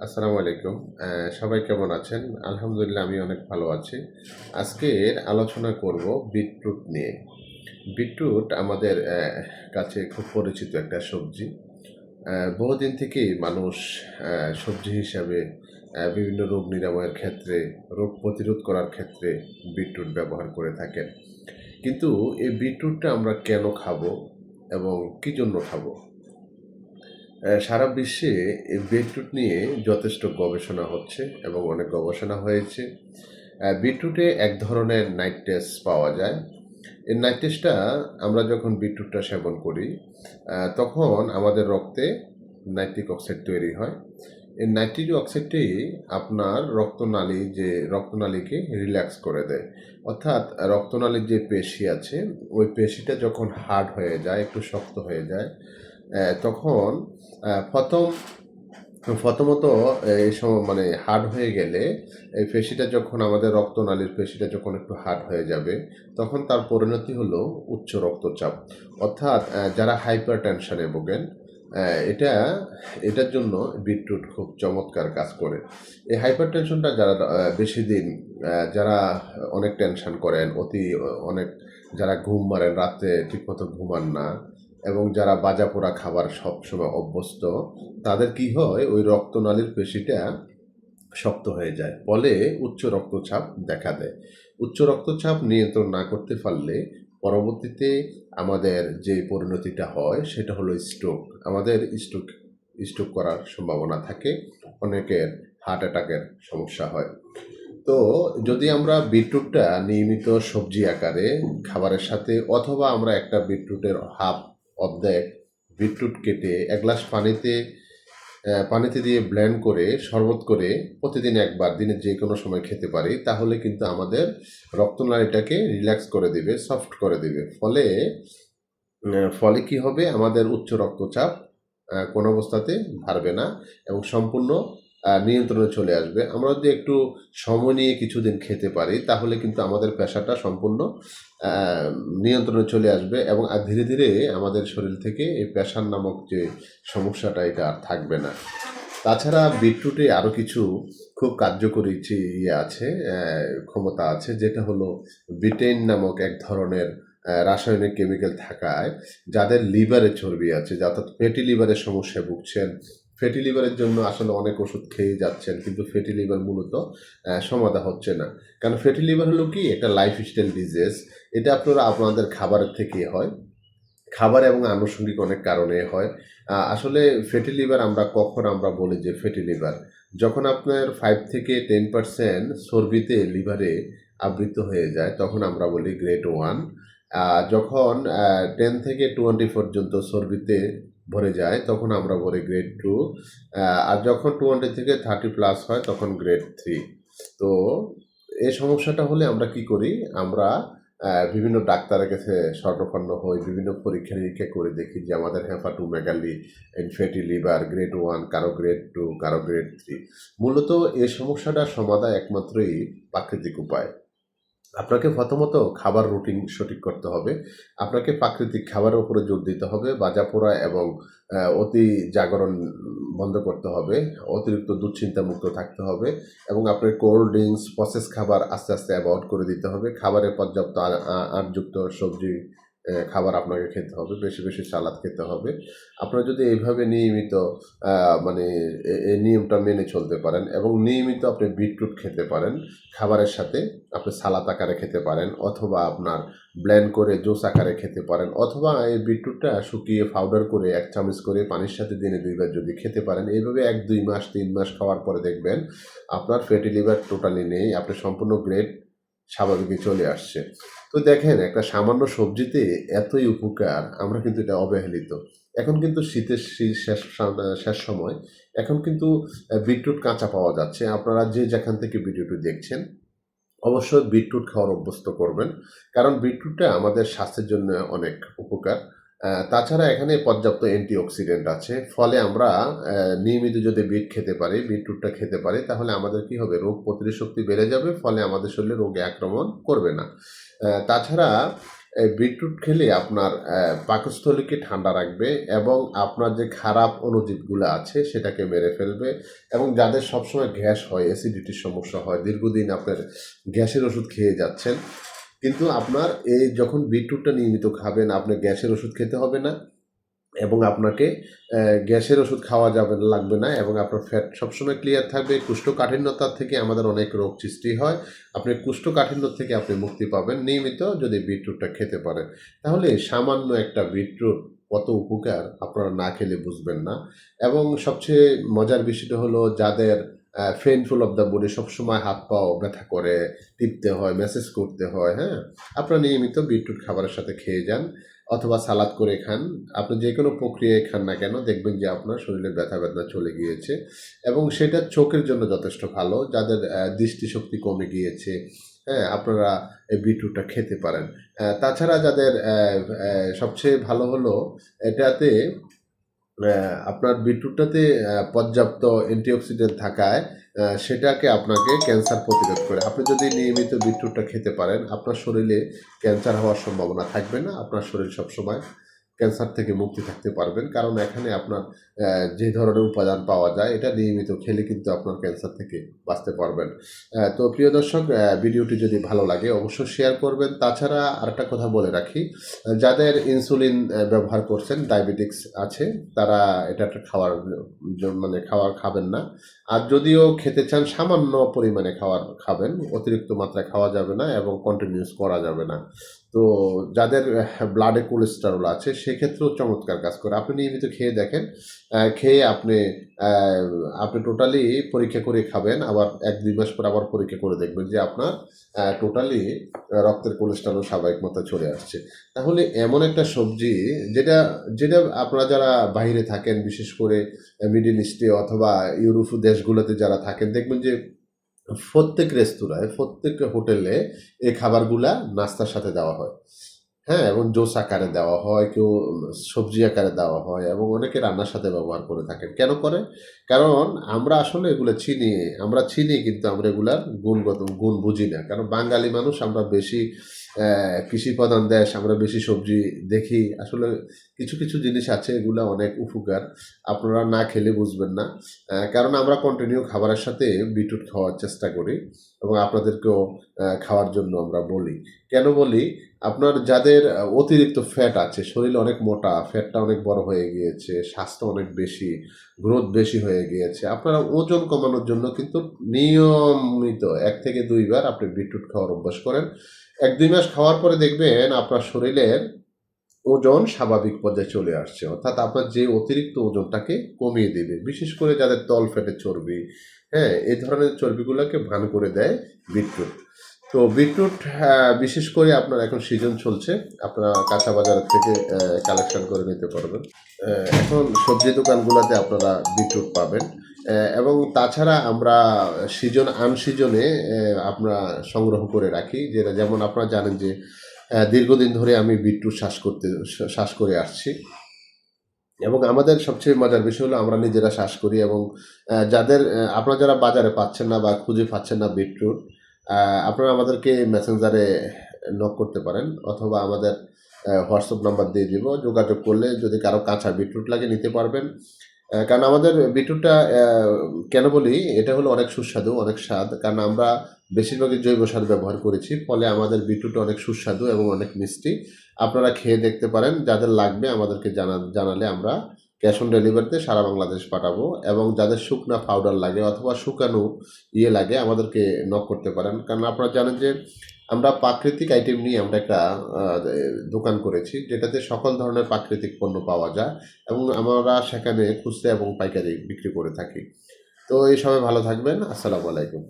আসসালামু আলাইকুম। সবাই কেমন আছেন? আলহামদুলিল্লাহ আমি অনেক ভালো আছি। আজকের আলোচনা করব বিটরুট নিয়ে। বিটরুট আমাদের কাছে খুব পরিচিত একটা সবজি। বহুদিন থেকেই মানুষ সবজি হিসাবে বিভিন্ন রোগ নিরাময়ের ক্ষেত্রে, রোগ প্রতিরোধ করার ক্ষেত্রে বিটরুট ব্যবহার করে থাকেন। কিন্তু এই বিটরুটটা আমরা কেন খাবো এবং কী জন্য খাবো? সারা বিশ্বে এই বিটরুট নিয়ে যথেষ্ট গবেষণা হচ্ছে এবং অনেক গবেষণা হয়েছে। বিটরুটে এক ধরনের নাইট্রেস পাওয়া যায়। এই নাইট্রেসটা আমরা যখন বিটরুটটা সেবন করি, তখন আমাদের রক্তে নাইট্রিক অক্সাইড তৈরি হয়। এই নাইট্রিক অক্সাইডটি আপনার রক্তনালীকে রিল্যাক্স করে দেয়। অর্থাৎ রক্তনালীর যে পেশি আছে, ওই পেশিটা যখন হার্ড হয়ে যায়, একটু শক্ত হয়ে যায়, তখন প্রথম প্রথমত এই মানে হার্ড হয়ে গেলে এই পেশিটা যখন আমাদের রক্তনালীর পেশিটা যখন একটু হার্ড হয়ে যাবে, তখন তার পরিণতি হলো উচ্চ রক্তচাপ। অর্থাৎ যারা হাইপার টেনশনে ভোগেন, এটা এটার জন্য বিটরুট খুব চমৎকার কাজ করে। এই হাইপার টেনশনটা যারা অনেক টেনশন করেন, অনেক যারা ঘুম মারেন, রাতে ঠিকমতো ঘুমান না এবং যারা বাজাপোড়া খাবার সবসময় অভ্যস্ত, তাদের কি হয়, ওই রক্তনালীর পেশিটা শক্ত হয়ে যায়, ফলে উচ্চ রক্তচাপ দেখা দেয়। উচ্চ রক্তচাপ নিয়ন্ত্রণ না করতে পারলে পরবর্তীতে আমাদের যে পরিণতিটা হয় সেটা হলো স্ট্রোক। আমাদের স্ট্রোক করার সম্ভাবনা থাকে, অনেকের হার্ট অ্যাটাকের সমস্যা হয়। তো যদি আমরা বিটরুটটা নিয়মিত সবজি আকারে খাবারের সাথে, অথবা আমরা একটা বিটরুটের অর্ধেক বিটরুট কেটে এক গ্লাস পানিতে দিয়ে ব্লেন্ড করে শরবত করে প্রতিদিন একবার দিনের যে কোনো সময় খেতে পারি, তাহলে কিন্তু আমাদের রক্তনালীটাকে রিল্যাক্স করে দিবে, সফট করে দিবে। ফলে কি হবে, আমাদের উচ্চ রক্তচাপ কোনো অবস্থাতে বাড়বে না এবং সম্পূর্ণ নিয়ন্ত্রণে চলে আসবে। আমরা যদি একটু সময় নিয়ে কিছুদিন খেতে পারি, তাহলে কিন্তু আমাদের পেশাটা সম্পূর্ণ নিয়ন্ত্রণে চলে আসবে এবং ধীরে ধীরে আমাদের শরীর থেকে এই প্রেশার নামক যে সমস্যাটা, এটা আর থাকবে না। তাছাড়া বিটরুটে আরও কিছু খুব কার্যকরী ক্ষমতা আছে, যেটা হলো বিটেইন নামক এক ধরনের রাসায়নিক কেমিক্যাল থাকায় যাদের লিভারে চর্বি আছে, অর্থাৎ ফ্যাটি লিভারের সমস্যায় ভুগছেন, ফ্যাটি লিভারের জন্য আসলে অনেক ওষুধ খেয়ে যাচ্ছেন, কিন্তু ফ্যাটি লিভার মূলত সমাধা হচ্ছে না। কারণ ফ্যাটি লিভার হলো কি, একটা লাইফস্টাইল ডিজিজ। এটা আপনাদের খাবারের থেকে হয়, খাবার এবং আনুষঙ্গিক অনেক কারণে হয়। আসলে ফ্যাটি লিভার আমরা বলি যে ফ্যাটি লিভার যখন আপনার 5 থেকে 10% চর্বিতে লিভারে আবৃত হয়ে যায়, তখন আমরা বলি গ্রেড 1। যখন 10 থেকে 20 পর্যন্ত চর্বিতে ভরে যায়, তখন আমরা বলি গ্রেড 2। আর যখন 20 থেকে 30 প্লাস হয়, তখন গ্রেড 3। তো এই সমস্যাটা হলে আমরা কি করি, আমরা বিভিন্ন ডাক্তারের কাছে শরণাপন্ন হই, বিভিন্ন পরীক্ষা নিরীক্ষা করে দেখি যে আমাদের হেপাটোমেগালি, ফ্যাটি লিভার গ্রেড 1, কারো গ্রেড 2, কারো গ্রেড 3। মূলত এই সমস্যাটার সমাধান একমাত্রই প্রাকৃতিক উপায়। আপনাকে প্রথমত খাবার রুটিন সঠিক করতে হবে। আপনাকে প্রাকৃতিক খাবারের উপরে জোর দিতে হবে। ভাজাপোড়া এবং অতি জাগরণ বন্ধ করতে হবে। অতিরিক্ত দুশ্চিন্তামুক্ত থাকতে হবে এবং আপনার কোল্ড ড্রিংকস, প্রসেস খাবার আস্তে আস্তে অ্যাভয়েড করে দিতে হবে। খাবারে পর্যাপ্ত আঁশযুক্ত সবজি খাবার আপনাকে খেতে হবে। বেশি বেশি সালাদ খেতে হবে। আপনারা যদি এইভাবে নিয়মিত মানে এই নিয়মটা মেনে চলতে পারেন এবং নিয়মিত আপনি বিটরুট খেতে পারেন, খাবারের সাথে আপনি সালাদ আকারে খেতে পারেন, অথবা আপনার ব্লেন্ড করে জুস আকারে খেতে পারেন, অথবা এই বিটরুটটা শুকিয়ে পাউডার করে 1 চামচ করে পানির সাথে দিনে 2 বার যদি খেতে পারেন, এইভাবে 1-2 মাস 3 মাস খাওয়ার পরে দেখবেন আপনার ফ্যাটি লিভার টোটালি নেই, আপনি সম্পূর্ণ গ্রেড স্বাভাবিকে চলে আসছে। তো দেখেন, একটা সামান্য সবজিতে এতই উপকার, আমরা কিন্তু এটা অবহেলিত। এখন কিন্তু শীতের শেষ সময়, এখন কিন্তু বিটরুট কাঁচা পাওয়া যাচ্ছে। আপনারা যে যেখান থেকে ভিডিওটি দেখছেন, অবশ্যই বিটরুট খাওয়ার অভ্যস্ত করবেন। কারণ বিটরুটটা আমাদের স্বাস্থ্যের জন্য অনেক উপকার। তাছাড়া এখানে পর্যাপ্ত অ্যান্টিঅক্সিডেন্ট আছে। ফলে আমরা নিয়মিত যদি বিটরুটটা খেতে পারি, তাহলে আমাদের কি হবে? রোগ প্রতিরোধ শক্তি বেড়ে যাবে। ফলে আমাদের শরীরে রোগে আক্রমণ করবে না। তাছাড়া এই বিটরুট খেলে আপনার পাকস্থলীকে ঠান্ডা রাখবে এবং আপনার যে খারাপ অণুজীবগুলো আছে সেটাকে মেরে ফেলবে। এবং যাদের সবসময় গ্যাস হয়, অ্যাসিডিটির সমস্যা হয়, দীর্ঘদিন আপনার গ্যাসের ওষুধ খেয়ে যাচ্ছেন, কিন্তু আপনার এই যখন বিটরুটটা নিয়মিত খাবেন, আপনার গ্যাসের ওষুধ খেতে হবে না এবং আপনাকে গ্যাসের ওষুধ খাওয়া লাগবে না এবং আপনার ফ্যাট সবসময় ক্লিয়ার থাকবে। কোষ্ঠকাঠিন্যতা থেকে আমাদের অনেক রোগ সৃষ্টি হয়। আপনি কোষ্ঠকাঠিন্য থেকে আপনি মুক্তি পাবেন নিয়মিত যদি বিটরুটটা খেতে পারেন। তাহলে সামান্য একটা বিটরুট কত উপকার আপনারা না খেলে বুঝবেন না। এবং সবচেয়ে মজার বিষয়টা হলো যাদের পেইনফুল অফ দ্য বডি, সবসময় হাত পাও ব্যথা করে, টিপতে হয়, ম্যাসেজ করতে হয়, হ্যাঁ? আপনারা নিয়মিত বিটরুট খাবারের সাথে খেয়ে যান অথবা সালাদ করে খান। আপনি যে কোনো প্রক্রিয়ায় খান না কেন দেখবেন যে আপনার শরীরে ব্যথা বেদনা চলে গিয়েছে এবং সেটা চোখের জন্য যথেষ্ট ভালো। যাদের দৃষ্টিশক্তি কমে গিয়েছে, হ্যাঁ? আপনারা এই বিটরুটটা খেতে পারেন। তাছাড়া যাদের সবচেয়ে ভালো হলো এটাতে আপনার বিটরুটটাতে পর্যাপ্ত অ্যান্টিঅক্সিডেন্ট থাকায় সেটাকে আপনাকে ক্যান্সার প্রতিরোধ করে। আপনি যদি নিয়মিত বিটরুটটা খেতে পারেন, আপনার শরীরে ক্যান্সার হওয়ার সম্ভাবনা থাকবে না। আপনার শরীর সবসময় ক্যান্সার থেকে মুক্তি থাকতে পারবেন। কারণ এখানে আপনার যে ধরনের উপাদান পাওয়া যায় এটা নিয়মিত খেলে কিন্তু আপনার ক্যান্সার থেকে বাঁচতে পারবেন। তো প্রিয় দর্শক, ভিডিওটি যদি ভালো লাগে অবশ্যই শেয়ার করবেন। তাছাড়া আরেকটা কথা বলে রাখি, যাদের ইনসুলিন ব্যবহার করছেন, ডায়াবেটিকস আছে, তারা এটা মানে খাবেন না। আর যদিও খেতে চান সামান্য পরিমাণে খাবেন, অতিরিক্ত মাত্রায় খাওয়া যাবে না এবং কন্টিনিউস করা যাবে না। তো যাদের ব্লাডে কোলেস্টেরল আছে সেক্ষেত্রেও চমৎকার কাজ করে। আপনি নিয়মিত খেয়ে দেখেন, খেয়ে আপনি টোটালি পরীক্ষা করে খাবেন, আবার ১-২ মাস পর আবার পরীক্ষা করে দেখবেন যে আপনার টোটালি রক্তের কোলেস্টেরল স্বাভাবিক মাত্রায় চলে আসছে। তাহলে এমন একটা সবজি যেটা যেটা আপনারা যারা বাহিরে থাকেন, বিশেষ করে মিডল ইস্টে অথবা ইউরোপ দেশগুলোতে যারা থাকেন, দেখবেন যে প্রত্যেক রেস্তোরাঁয়, প্রত্যেক হোটেলে এই খাবারগুলা নাস্তার সাথে দেওয়া হয়। হ্যাঁ? এবং জুস আকারে দেওয়া হয়, কেউ সবজি আকারে দেওয়া হয় এবং অনেকে রান্নার সাথে ব্যবহার করে থাকেন। কেন করে? কারণ আমরা আসলে এগুলো চিনি। আমরা চিনি কিন্তু আমরা এগুলার গুণ বুঝি না। কারণ বাঙালি মানুষ আমরা বেশি কৃষিপ্রধান দেশ, আমরা বেশি সবজি দেখি। আসলে কিছু, কিছু জিনিস আছে এগুলা অনেক উপকার। আপনারা না খেলে বুঝবেন না। কারণ আমরা কন্টিনিউ খাবারের সাথে বিটরুট খাওয়ার চেষ্টা করি এবং আপনাদেরকেও খাওয়ার জন্য আমরা বলি। কেন বলি? আপনার যাদের অতিরিক্ত ফ্যাট আছে, শরীরে অনেক মোটা, ফ্যাটটা অনেক বড় হয়ে গিয়েছে, স্বাস্থ্য অনেক বেশি, গ্রোথ বেশি হয়ে গিয়েছে। আপনারা ওজন কমানোর জন্য কিন্তু নিয়মিত ১ থেকে ২ বার আপনি বিটরুট খাওয়ার অভ্যাস করেন। ১-২ মাস খাওয়ার পরে দেখবেন আপনার শরীরের ওজন স্বাভাবিক পর্যায়ে চলে আসছে। অর্থাৎ আপনার যে অতিরিক্ত ওজনটাকে কমিয়ে দেবে। বিশেষ করে যাদের তলপেটে চর্বি, হ্যাঁ? এই ধরনের চর্বিগুলোকে ভান করে দেয় বিটরুট। তো বিটরুট বিশেষ করে আপনার এখন সিজন চলছে। আপনারা কাঁচা বাজার থেকে কালেকশন করে নিতে পারবেন। এখন সবজি দোকানগুলোতে আপনারা বিটরুট পাবেন। এবং তাছাড়া আমরা আনসিজনে আমরা সংগ্রহ করে রাখি। যেমন আপনারা জানেন যে দীর্ঘদিন ধরে আমি বিটরুট চাষ করে আসছি এবং আমাদের সবচেয়ে মজার বিষয় হলো আমরা নিজেরা চাষ করি এবং আপনারা যারা বাজারে পাচ্ছেন না বা খুঁজে পাচ্ছেন না বিটরুট, আপনারা আমাদেরকে মেসেঞ্জারে নক করতে পারেন অথবা আমাদের হোয়াটসঅ্যাপ নাম্বার দিয়ে দিব। যোগাযোগ করলে যদি কারো কাঁচা বিটরুট লাগে নিতে পারবেন। কারণ আমাদের বিটরুটটা কেন বলি? এটা হলো অনেক সুস্বাদু, অনেক স্বাদ। কারণ আমরা বেশিরভাগই জৈব সার ব্যবহার করেছি। ফলে আমাদের বিটরুট অনেক সুস্বাদু এবং অনেক মিষ্টি। আপনারা খেয়ে দেখতে পারেন। যাদের লাগবে আমাদেরকে জানালে আমরা ক্যাশ অন ডেলিভারিতে সারা বাংলাদেশ পাঠাবো এবং যাদের শুকনা পাউডার লাগে অথবা শুকানো লাগে আমাদেরকে নক করতে পারেন। কারণ আপনারা জানেন যে আমরা প্রাকৃতিক আইটেম নিয়ে আমরা একটা আ দোকান করেছি যেটাতে সকল ধরনের প্রাকৃতিক পণ্য পাওয়া যায় এবং আমরা সেখানে খুচরা এবং পাইকারি বিক্রি করে থাকি। তো এই সবাই ভালো থাকবেন। আসসালামু আলাইকুম।